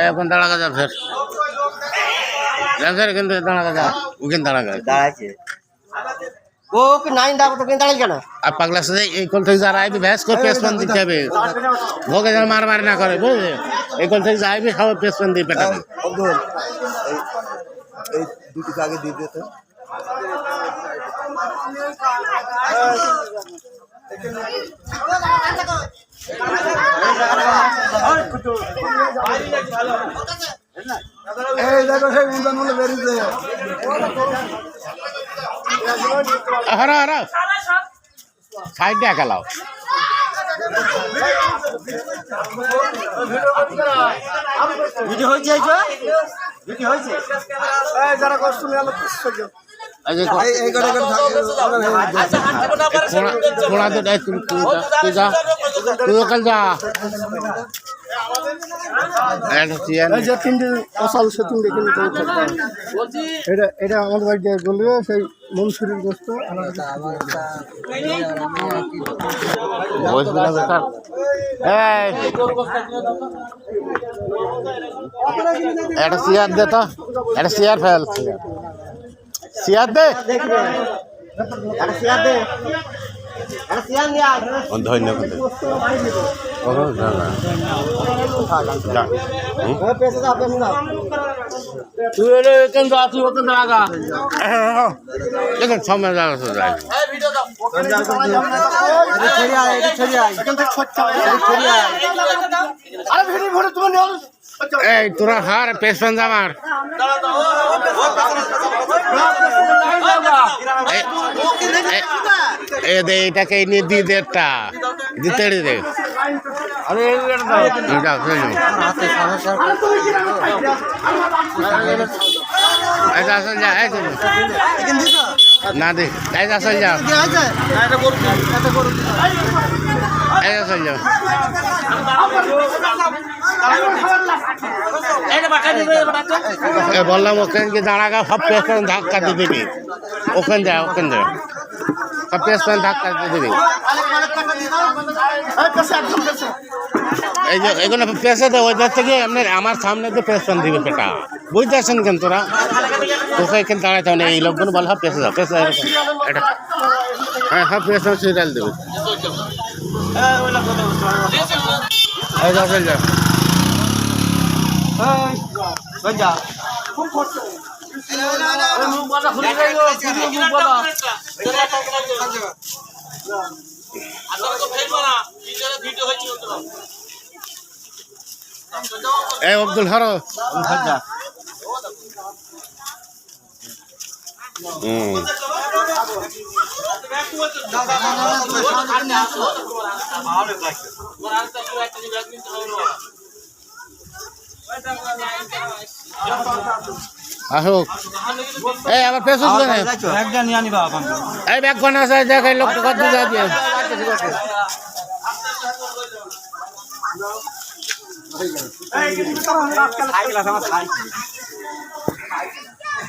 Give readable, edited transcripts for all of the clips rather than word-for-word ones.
এখন দাঁড়া যা ফের কিন্তু দাঁড়া যা ওখানে দাঁড়াচ্ছে वो कि नाइन दाब तो किन दाल क्या ना अब पगला से एक कल तक जा रहा है भी भैंस को पेशपन दी जाबे वो के मार मार ना करे बुझे एक कल तक जाए भी खाओ पेशपन दी बेटा अब्दुल ए दूटी के आगे दे देते ए देखो से उनका मुंह वेरी दे हरा हरा साइड दे गलाओ ভিডিও হইছে ভিডিও হইছে এই যারা কষ্ট নিয়ে আলো সহ্য এই করে করে थोड़ा तो दे तू जा तू कल जा এই যে তিনটে অসাল সে তিনটে কিন্তু এটা এটা আমাদের বাড়িতে বলবে সেই মনসুরের গোস্ত এটা সিয়ার দে তো এটা সিয়ার ফেল সিয়ার দে ধন্যবাদ সময় এই তোরা হার পেছন আমার এটাকে নিয়ে দি দেড়টা দিতে দে না দে আসল যা আসল যা বললাম ওখানে দাঁড়াগা সব পেছন ধাক্কা দিয়ে দিবি ওখানে যায় সব পেছন ধাক্কা দিয়ে দিবি এই যে এগুলো পেঁচে দেয় ওইটার থেকে এমনি আমার সামনে তো পেছন দিবে পেটা বুঝতে পারছেন কেন তোরা তোকে এখানে দাঁড়াতে হবে এই লোকগুলো বল সব পেঁচে যাও পেঁচে এটা হ্যাঁ সব পেছন সিরিয়াল দেবে যা এই আব্দুল হরো আসুক এই আবার পেছন এই ব্যাগ কোন আছে দেখ লোক কত যা দিয়ে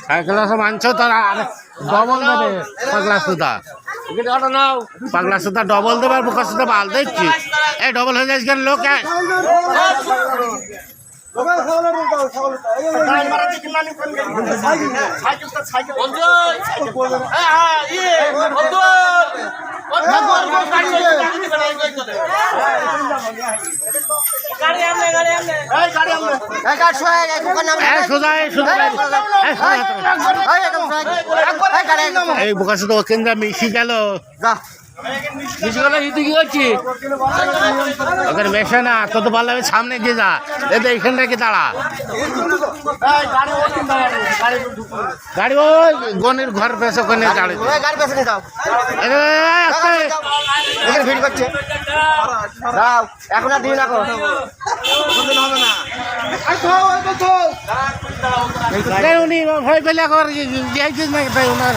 সাইকেল মানছ তারা ডবল দেবে পাগলা সুদা পাগলা সুদা ডবল দেবে আর বুকা সুদা বাল দেখছি এই ডবল হয়ে যাচ্ছে কেন লোক এই বোকা সুদা কেন্দ্র মিশি গেল ওখানে মেশে না তত ভালো হবে সামনে গিয়ে যা এখানটা কি দাঁড়া গাড়ি ওই গনির ঘর পেছে ওখানে গাড়ি এখন আর দিন উনি ভয় পেলে ওনার